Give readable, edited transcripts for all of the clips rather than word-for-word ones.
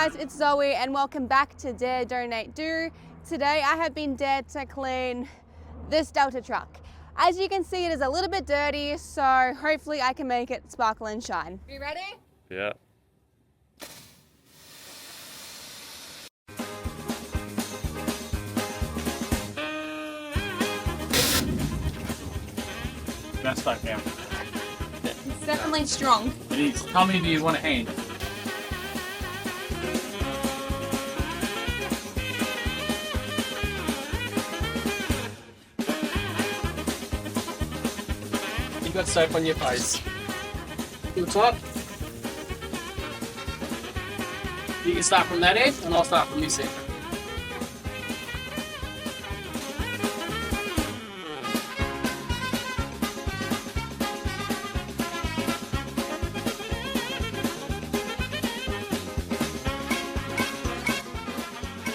guys, it's Zoe and welcome back to Dare, Donate, Do. Today I have been dared to clean this Delta truck. As you can see, it is a little bit dirty, so hopefully I can make it sparkle and shine. You ready? Yeah. That's like now. It's definitely strong. It is. How many do you want a hand? You got soap on your face. Your top. You can start from that end, and I'll start from this end.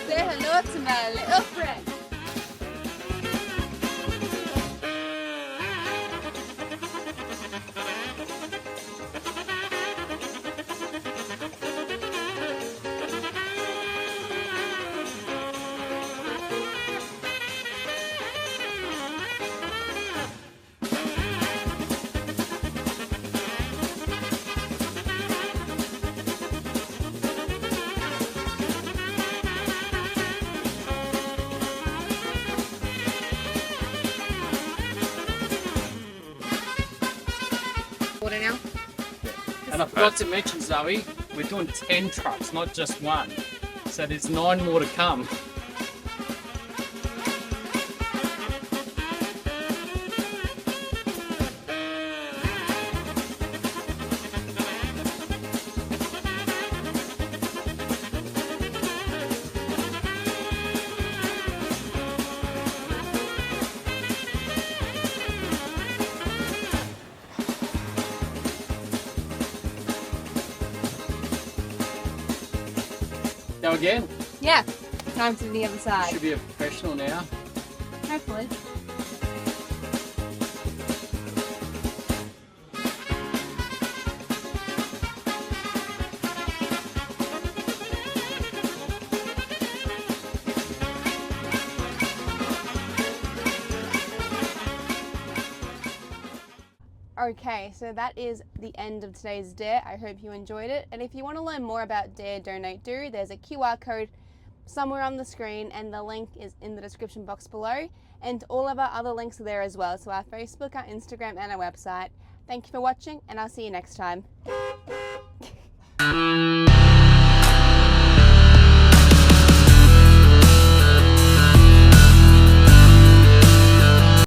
Say hello to my little friend. Water now? And I forgot to mention, Zoe, we're doing 10 trucks, not just one. So there's 9 more to come. Go again. Yeah. Time to the other side. Should be a professional now. Hopefully. Okay, so that is the end of today's Dare. I hope you enjoyed it. And if you want to learn more about Dare, Donate, Do, there's a QR code somewhere on the screen and the link is in the description box below. And all of our other links are there as well. So our Facebook, our Instagram and our website. Thank you for watching and I'll see you next time.